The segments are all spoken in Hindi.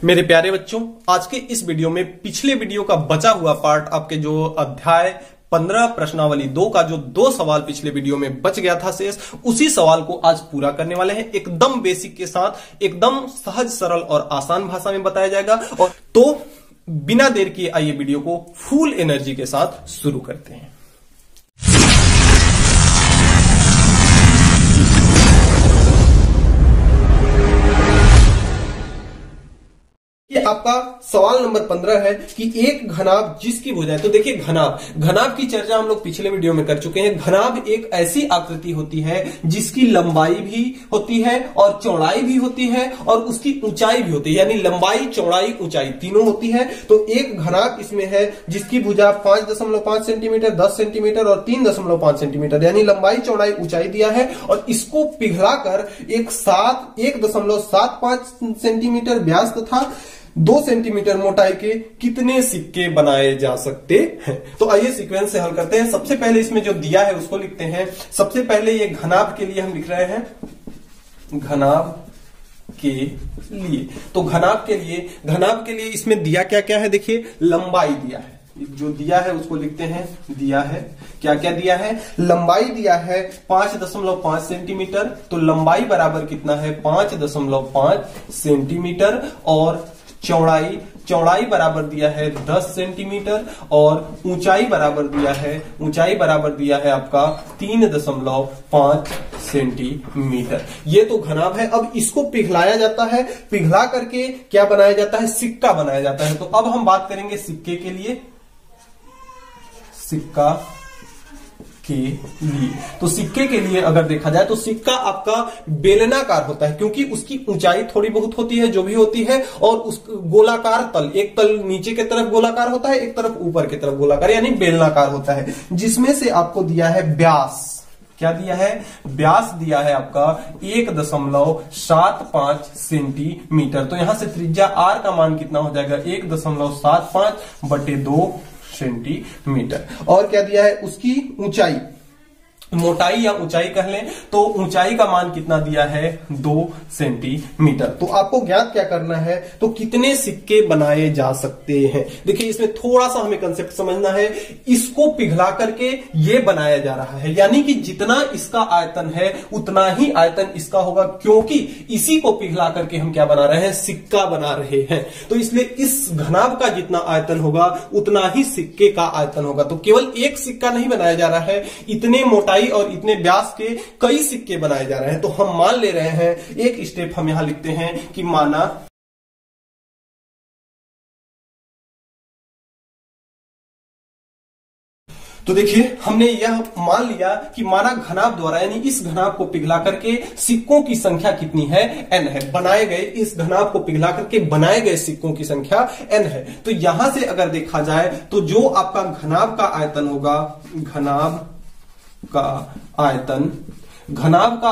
मेरे प्यारे बच्चों, आज के इस वीडियो में पिछले वीडियो का बचा हुआ पार्ट, आपके जो अध्याय 15 प्रश्नावली 2 का जो 2 सवाल पिछले वीडियो में बच गया था शेष, उसी सवाल को आज पूरा करने वाले हैं। एकदम बेसिक के साथ, एकदम सहज सरल और आसान भाषा में बताया जाएगा। और तो बिना देर किए आइए वीडियो को फुल एनर्जी के साथ शुरू करते हैं। ये आपका सवाल नंबर 15 है कि एक घनाभ जिसकी भुजाएं, तो देखिए घनाभ की चर्चा हम लोग पिछले वीडियो में कर चुके हैं। घनाभ एक ऐसी आकृति होती है जिसकी लंबाई भी होती है और चौड़ाई भी होती है और उसकी ऊंचाई भी होती है, यानी लंबाई, चौड़ाई, ऊंचाई तीनों होती है। तो एक घनाभ इसमें है जिसकी भुजा 5.5 सेंटीमीटर, 10 सेंटीमीटर और 3.5 सेंटीमीटर, यानी लंबाई, चौड़ाई, ऊंचाई दिया है। और इसको पिघलाकर एक 1.75 सेंटीमीटर व्यास तथा 2 सेंटीमीटर मोटाई के कितने सिक्के बनाए जा सकते हैं। तो आइए सीक्वेंस से हल करते हैं। सबसे पहले इसमें जो दिया है उसको लिखते हैं। सबसे पहले ये घनाभ के लिए हम लिख रहे हैं, घनाभ के लिए। तो घनाभ के लिए इसमें दिया क्या क्या है, देखिए लंबाई दिया है, जो दिया है उसको लिखते हैं। दिया है क्या क्या दिया है, लंबाई दिया है 5.5 सेंटीमीटर, तो लंबाई बराबर कितना है 5.5 सेंटीमीटर। और चौड़ाई बराबर दिया है 10 सेंटीमीटर और ऊंचाई बराबर दिया है आपका 3.5 सेंटीमीटर। ये तो घनाभ है। अब इसको पिघलाया जाता है, पिघला करके क्या बनाया जाता है, सिक्का बनाया जाता है। तो अब हम बात करेंगे सिक्के के लिए, सिक्का के लिए। तो सिक्के के लिए अगर देखा जाए तो सिक्का आपका बेलनाकार होता है, क्योंकि उसकी ऊंचाई थोड़ी बहुत होती है जो भी होती है, और उस गोलाकार तल, एक तल नीचे की तरफ गोलाकार होता है, एक तरफ ऊपर की तरफ गोलाकार, यानी बेलनाकार होता है। जिसमें से आपको दिया है व्यास, क्या दिया है, व्यास दिया है आपका 1.75 सेंटीमीटर। तो यहां से त्रिज्या आर का मान कितना हो जाएगा, 1.75/2 सेंटीमीटर। और क्या दिया है, उसकी ऊंचाई, मोटाई या ऊंचाई कह लें, तो ऊंचाई का मान कितना दिया है 2 सेंटीमीटर। तो आपको ज्ञात क्या करना है, तो कितने सिक्के बनाए जा सकते हैं। देखिए इसमें थोड़ा सा हमें कंसेप्ट समझना है। इसको पिघला करके ये बनाया जा रहा है, यानी कि जितना इसका आयतन है उतना ही आयतन इसका होगा, क्योंकि इसी को पिघला करके हम क्या बना रहे हैं, सिक्का बना रहे हैं। तो इसलिए इस घनाभ का जितना आयतन होगा उतना ही सिक्के का आयतन होगा। तो केवल एक सिक्का नहीं बनाया जा रहा है, इतने मोटाई और इतने व्यास के कई सिक्के बनाए जा रहे हैं। तो हम मान ले रहे हैं, एक स्टेप हम यहां लिखते हैं कि माना, तो देखिए हमने यह मान लिया कि माना घनाभ द्वारा, यानी इस घनाभ को पिघला करके सिक्कों की संख्या कितनी है, n है। बनाए गए, इस घनाभ को पिघला करके बनाए गए सिक्कों की संख्या n है। तो यहां से अगर देखा जाए तो जो आपका घनाभ का आयतन होगा, घनाभ का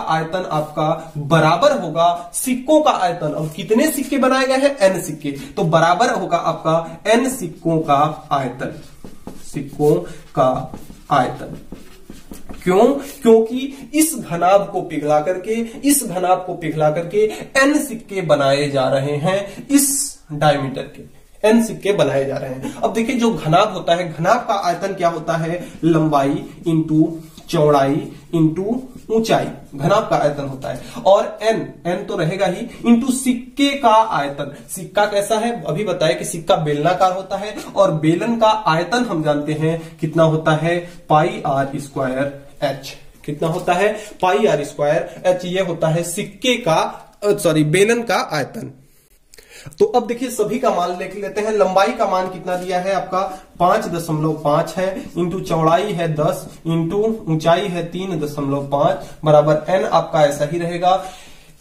आयतन आपका बराबर होगा सिक्कों का आयतन। और कितने सिक्के बनाए गए हैं, n सिक्के, तो बराबर होगा आपका n सिक्कों का आयतन, सिक्कों का आयतन। क्यों, क्योंकि इस घनाभ को पिघला करके n सिक्के बनाए जा रहे हैं, इस डायमीटर के n सिक्के बनाए जा रहे हैं। अब देखिए जो घनाभ होता है, घनाभ का आयतन क्या होता है, लंबाई इंटू चौड़ाई इंटू ऊंचाई, घनाभ का आयतन होता है। और n तो रहेगा ही, इंटू सिक्के का आयतन। सिक्का कैसा है, अभी बताया कि सिक्का बेलनाकार होता है, और बेलन का आयतन हम जानते हैं कितना होता है, πr²h। कितना होता है, πr²h। ये होता है सिक्के का, बेलन का आयतन। तो अब देखिए सभी का मान लिख लेते हैं। लंबाई का मान कितना दिया है आपका 5.5 है, इंटू चौड़ाई है 10, इंटू ऊंचाई है 3.5 बराबर n आपका ऐसा ही रहेगा।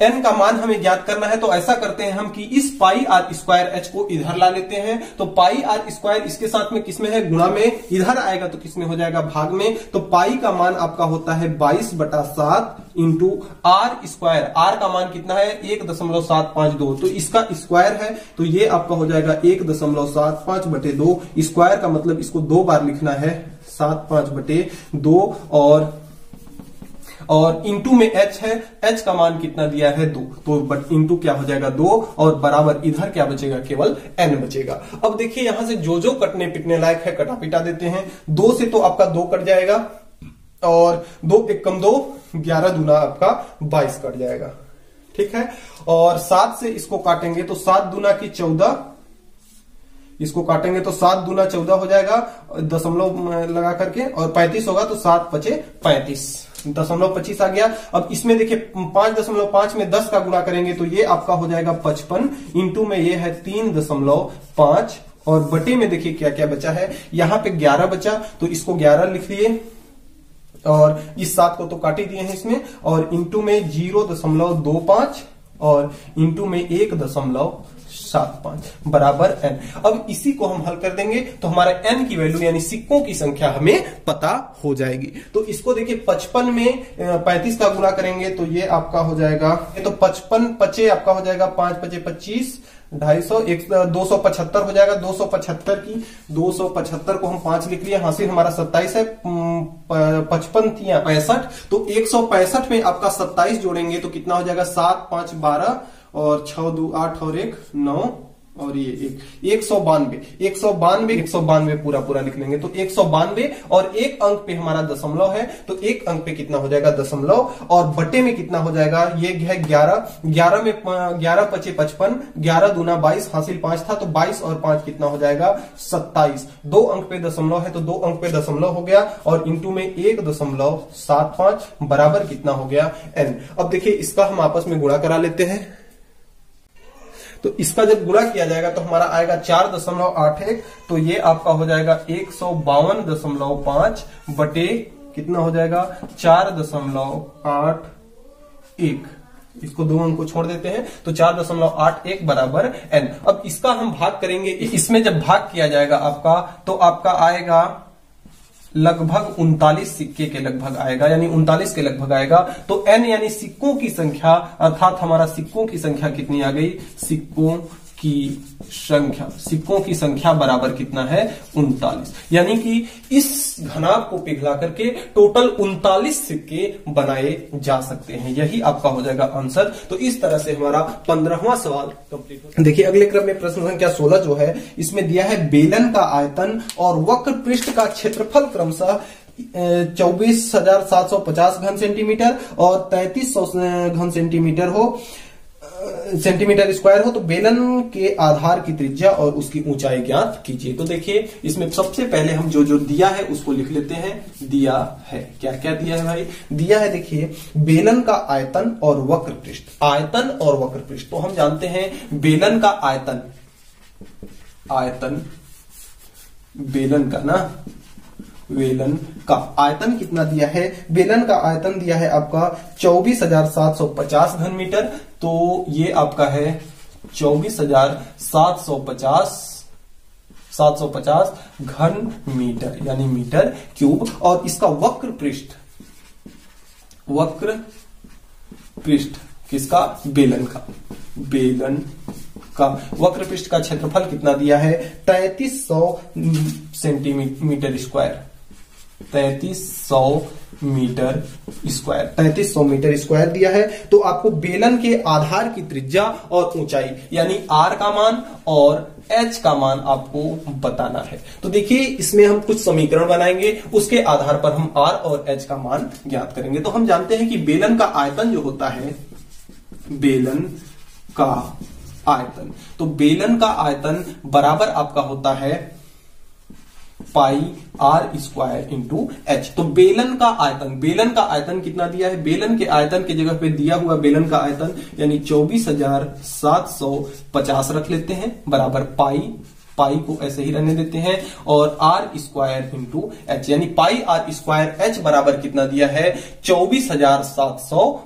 n का मान हमें ज्ञात करना है, तो ऐसा करते हैं हम कि इस πr²h को इधर ला लेते हैं। तो πr² इसके साथ में किसमें है, गुणा में, इधर आएगा तो किसमें हो जाएगा, भाग में। तो पाई का मान आपका होता है 22/7 इंटू r²। r का मान कितना है, 1.752। तो इसका स्क्वायर है, तो ये आपका हो जाएगा 1.752। स्क्वायर का मतलब इसको 2 बार लिखना है, 7/5/2। और और इंटू में h है, h का मान कितना दिया है 2, तो बट इंटू क्या हो जाएगा 2 और बराबर इधर क्या बचेगा केवल n बचेगा। अब देखिए यहां से जो जो कटने पिटने लायक है कटा पिटा देते हैं। 2 से तो आपका 2 कट जाएगा और 2 1 कम 2 11 दूना आपका 22 कट जाएगा, ठीक है। और 7 से इसको काटेंगे तो 7 दूना की 14, इसको काटेंगे तो 7 दूना 14 हो जाएगा दशमलव लगा करके, और 35 होगा तो 7 5 35, दशमलव 25 आ गया। अब इसमें देखिए 5.5 में 10 का गुणा करेंगे तो ये आपका हो जाएगा 55, इंटू में ये है 3.5 और बटे में देखिए क्या क्या बचा है, यहां पे 11 बचा तो इसको 11 लिख लिए और इस 7 को तो काट ही दिए हैं इसमें, और इंटू में 0.25 और इंटू में 1.75 बराबर n। अब इसी को हम हल कर देंगे तो हमारा n की वैल्यू यानी सिक्कों की संख्या हमें पता हो जाएगी। तो इसको देखिए 55 में 35 का गुणा करेंगे तो ये आपका हो जाएगा, तो 55 पचे आपका हो जाएगा 5 पचे 25, 250 275 हो जाएगा। 275 को हम 5 लिख लिए, हासिल हमारा 27 है, 55 तिया 65, तो 165 में आपका 27 जोड़ेंगे तो कितना हो जाएगा 7 5 12 और 6 2 8 और 1 9 और ये 192 पूरा लिख लेंगे तो 192 और एक अंक पे हमारा दशमलव है तो एक अंक पे कितना हो जाएगा दशमलव, और बटे में कितना हो जाएगा ये है 11 में 11 पचे 55, 11 दूना 22, हासिल 5 था तो 22 और 5 कितना हो जाएगा 27, 2 अंक पे दशमलव है तो 2 अंक पे दशमलव हो गया और इंटू में 1.75 बराबर कितना हो गया n। अब देखिए इसका हम आपस में गुणा करा लेते हैं, तो इसका जब गुणा किया जाएगा तो हमारा आएगा 4.81, तो ये आपका हो जाएगा 152.5 बटे कितना हो जाएगा 4.81, इसको 2 अंक को छोड़ देते हैं तो 4.81 बराबर n। अब इसका हम भाग करेंगे, इसमें जब भाग किया जाएगा आपका तो आपका आएगा लगभग 39 सिक्के के लगभग आएगा, यानी 39 के लगभग आएगा। तो n यानी सिक्कों की संख्या, अर्थात हमारा सिक्कों की संख्या कितनी आ गई, सिक्कों की संख्या बराबर कितना है 39, यानी कि इस घनाभ को पिघला करके टोटल 39 सिक्के बनाए जा सकते हैं। यही आपका हो जाएगा आंसर। तो इस तरह से हमारा 15वां सवाल कंप्लीट होता है। देखिए अगले क्रम में प्रश्न संख्या 16 जो है इसमें दिया है बेलन का आयतन और वक्र पृष्ठ का क्षेत्रफल क्रमशः 24,750 घन सेंटीमीटर और 3300 घन सेंटीमीटर स्क्वायर हो, तो बेलन के आधार की त्रिज्या और उसकी ऊंचाई ज्ञात कीजिए। तो देखिए इसमें सबसे पहले हम जो दिया है उसको लिख लेते हैं। दिया है क्या क्या दिया है भाई, दिया है देखिए बेलन का आयतन और वक्र पृष्ठ, आयतन और वक्र पृष्ठ। तो हम जानते हैं बेलन का आयतन बेलन का आयतन कितना दिया है, बेलन का आयतन दिया है आपका 24,750 घन मीटर, तो ये आपका है 24,750 घन मीटर यानी मीटर क्यूब। और इसका वक्र पृष्ठ किसका, बेलन का वक्र पृष्ठ का क्षेत्रफल कितना दिया है 3300 सेंटीमीटर स्क्वायर, 3300 मीटर स्क्वायर दिया है। तो आपको बेलन के आधार की त्रिज्या और ऊंचाई यानी r का मान और h का मान आपको बताना है। तो देखिए इसमें हम कुछ समीकरण बनाएंगे, उसके आधार पर हम r और h का मान ज्ञात करेंगे। तो हम जानते हैं कि बेलन का आयतन जो होता है, बेलन का आयतन, तो बेलन का आयतन बराबर आपका होता है पाई r स्क्वायर इंटू एच। तो बेलन का आयतन कितना दिया है, बेलन के आयतन की जगह पे दिया हुआ बेलन का आयतन यानी 24,750 रख लेते हैं बराबर पाई को ऐसे ही रहने देते हैं और r स्क्वायर इंटू एच, यानी पाई r स्क्वायर एच बराबर कितना दिया है 24,750।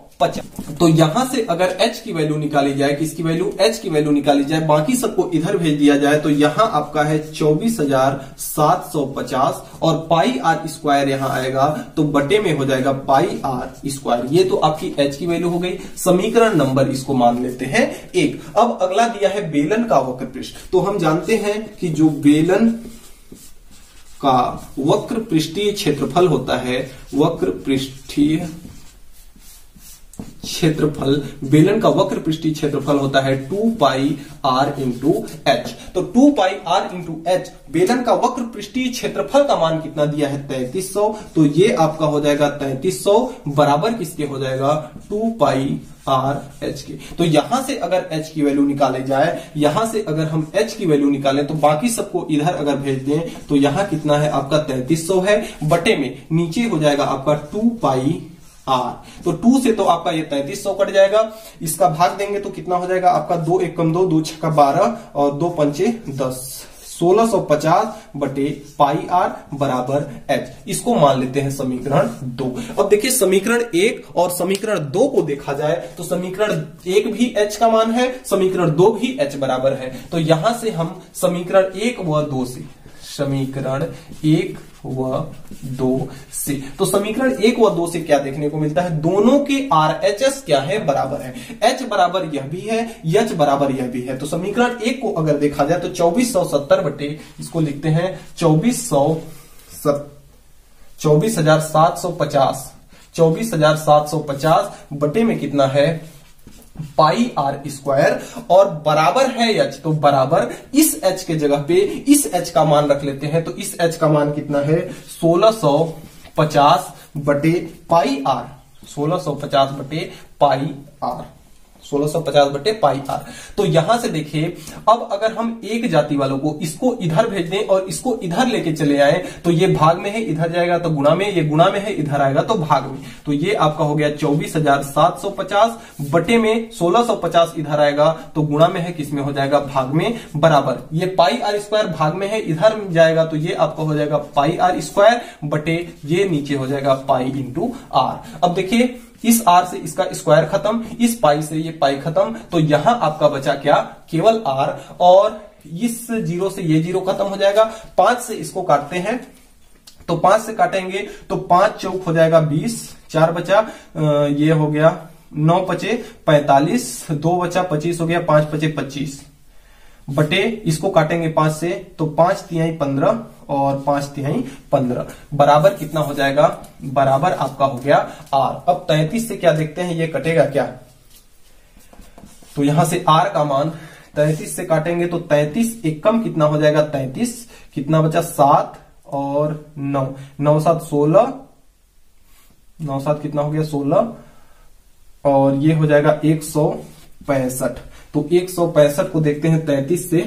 तो यहां से अगर h की वैल्यू निकाली जाए, किसकी वैल्यू, h की वैल्यू निकाली जाए, बाकी सबको इधर भेज दिया जाए तो यहां आपका है 24,750 और पाई r स्क्वायर यहां आएगा तो बटे में हो जाएगा पाई r स्क्वायर। ये तो आपकी h की वैल्यू हो गई। समीकरण नंबर इसको मान लेते हैं 1। अब अगला दिया है बेलन का वक्र पृष्ठ। तो हम जानते हैं कि जो बेलन का वक्र पृष्ठीय क्षेत्रफल होता है, वक्र पृष्ठीय क्षेत्रफल, बेलन का वक्र पृष्ठीय क्षेत्रफल होता है 2 पाई आर इंटू एच। तो 2 पाई आर इंटू एच, बेलन का वक्र पृष्ठीय क्षेत्रफल का मान कितना दिया है 3300, तो ये आपका हो जाएगा 3300 बराबर किसके हो जाएगा 2 पाई आर एच के। तो यहां से अगर एच की वैल्यू निकाले जाए, यहां से अगर हम एच की वैल्यू निकालें तो बाकी सबको इधर अगर भेज दें तो यहां कितना है आपका 3300 है, बटे में नीचे हो जाएगा आपका 2 पाई आर। तो 2 से तो आपका ये 3300 कट जाएगा, इसका भाग देंगे तो कितना हो जाएगा आपका 2 एकम 2, 2 छक्का 12 और 2 पंचे 10, 1650 बटे पाई आर बराबर एच। इसको मान लेते हैं समीकरण 2। अब देखिए समीकरण 1 और समीकरण 2 को देखा जाए तो समीकरण 1 भी एच का मान है, समीकरण 2 भी एच बराबर है। तो यहां से हम समीकरण 1 व 2 से, समीकरण 1 व 2 से, तो समीकरण 1 व 2 से क्या देखने को मिलता है, दोनों के आरएचएस क्या है बराबर है, एच बराबर यह भी है, एच बराबर यह भी है। तो समीकरण 1 को अगर देखा जाए तो 2470 बटे, इसको लिखते हैं 24,750 बटे में कितना है पाई आर स्क्वायर और बराबर है एच। तो बराबर इस एच के जगह पे इस एच का मान रख लेते हैं, तो इस एच का मान कितना है 1650 बटे पाई आर, 1650 बटे पाई आर, 1650 बटे पाई आर। तो यहां से देखिए अब अगर हम एक जाति वालों को इसको इधर भेज दें और इसको इधर लेके चले आए तो ये भाग में है, इधर जाएगा तो गुणा में, ये गुणा में है, इधर आएगा तो भाग में। तो ये आपका हो गया 24,750 बटे में 1650 इधर आएगा तो गुणा में है, किसमें हो जाएगा भाग में, बराबर ये पाई आर स्क्वायर भाग में है, इधर जाएगा तो ये आपका हो जाएगा पाई आर स्क्वायर बटे ये नीचे हो जाएगा पाई इंटू आर। अब देखिए इस आर से इसका स्क्वायर खत्म, इस पाई से ये पाई खत्म, तो यहां आपका बचा क्या केवल आर, और इस 0 से ये 0 खत्म हो जाएगा। 5 से इसको काटते हैं तो 5 से काटेंगे तो 5 चौक हो जाएगा 20, 4 बचा ये हो गया 9 पचे 45, 2 बचा 25 हो गया, 5 पचे 25 बटे इसको काटेंगे 5 से तो 5 तिहाई 15 और 5 तिहाई 15 बराबर कितना हो जाएगा, बराबर आपका हो गया आर। अब 33 से क्या देखते हैं ये कटेगा क्या, तो यहां से आर का मान 33 से काटेंगे तो 33 एकम कितना हो जाएगा 33, कितना बचा 7 और 9, 9 7 16, 9 7 कितना हो गया 16 और ये हो जाएगा 165। तो 165 को देखते हैं 33 से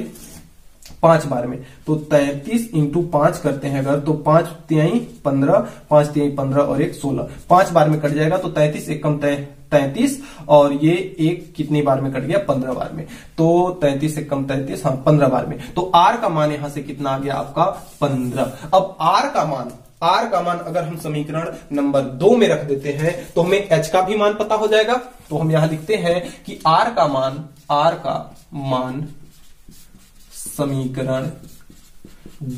5 बार में, तो 33 इंटू 5 करते हैं अगर तो 5 तिहाई 15, 5 तिहाई 15 और 1 16, 5 बार में कट जाएगा तो 33 एकम 33 और ये एक कितनी बार में कट गया 15 बार में, तो 33 एकम 33 हाँ 15 बार में। तो आर का मान यहां से कितना आ गया आपका 15। अब आर का मान अगर हम समीकरण नंबर 2 में रख देते हैं तो हमें एच का भी मान पता हो जाएगा। तो हम यहां लिखते हैं कि आर का मान समीकरण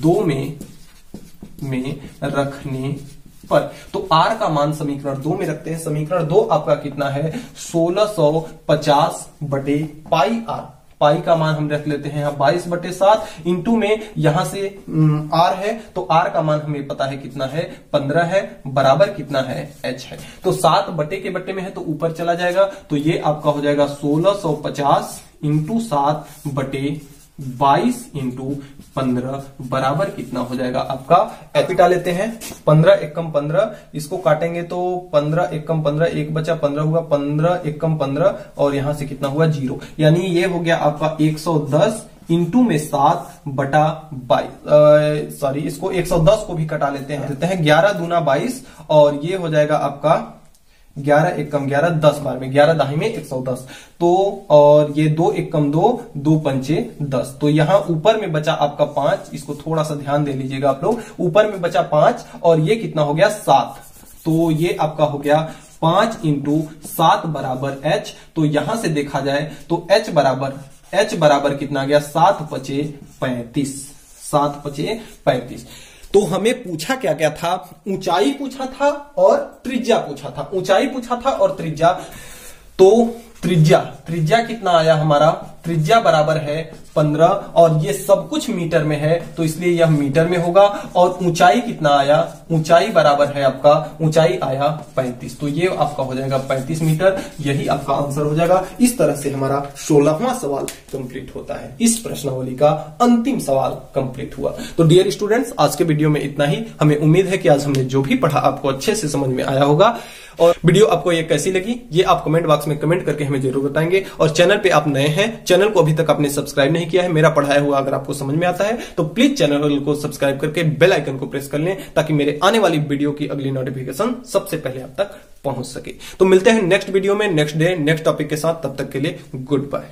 2 में रखने पर, तो आर का मान समीकरण 2 में रखते हैं। समीकरण 2 आपका कितना है 1650 बटे पाई आर, पाई का मान हम रख लेते हैं यहाँ 22 बटे 7 इंटू में यहां से आर है तो आर का मान हमें पता है कितना है 15 है, बराबर कितना है एच है। तो 7 बटे के बटे में है तो ऊपर चला जाएगा, तो ये आपका हो जाएगा 1650 इंटू 7 बटे 22 इंटू 15 बराबर कितना हो जाएगा आपका एपिटा लेते हैं 15 एकम 15, इसको काटेंगे तो 15 एकम 15, एक बचा 15 हुआ, 15 एकम 15 और यहां से कितना हुआ 0, यानी ये हो गया आपका 110 इंटू में 7 बटा 22, सॉरी इसको 110 को भी कटा लेते हैं 11 दूना 22 और ये हो जाएगा आपका 11 एकम 11 10 बार में, 11 दाही में 110, तो और ये 2 एकम 2, 2 पंचे 10, तो यहां ऊपर में बचा आपका 5, इसको थोड़ा सा ध्यान दे लीजिएगा आप लोग, ऊपर में बचा 5 और ये कितना हो गया 7, तो ये आपका हो गया 5 इंटू 7 बराबर एच। तो यहां से देखा जाए तो एच बराबर कितना गया 7 पचे 35, 7 पचे 35। तो हमें पूछा क्या क्या था, ऊंचाई पूछा था और त्रिज्या पूछा था, ऊंचाई पूछा था और त्रिज्या। तो त्रिज्या कितना आया हमारा, त्रिज्या बराबर है 15 और ये सब कुछ मीटर में है तो इसलिए यह मीटर में होगा। और ऊंचाई कितना आया, ऊंचाई बराबर है आपका, ऊंचाई आया 35, तो ये आपका हो जाएगा 35 मीटर, यही आपका आंसर हो जाएगा। इस तरह से हमारा 16वां सवाल कंप्लीट होता है। इस प्रश्नावली का अंतिम सवाल कंप्लीट हुआ। तो डियर स्टूडेंट्स, आज के वीडियो में इतना ही। हमें उम्मीद है कि आज हमने जो भी पढ़ा आपको अच्छे से समझ में आया होगा। और वीडियो आपको ये कैसी लगी ये आप कमेंट बॉक्स में कमेंट करके हमें जरूर बताएंगे। और चैनल पे आप नए हैं, चैनल को अभी तक आपने सब्सक्राइब नहीं किया है, मेरा पढ़ाया हुआ अगर आपको समझ में आता है तो प्लीज चैनल को सब्सक्राइब करके बेल आइकन को प्रेस कर लें ताकि मेरे आने वाली वीडियो की अगली नोटिफिकेशन सबसे पहले आप तक पहुंच सके। तो मिलते हैं नेक्स्ट वीडियो में, नेक्स्ट डे नेक्स्ट टॉपिक के साथ। तब तक के लिए गुड बाय।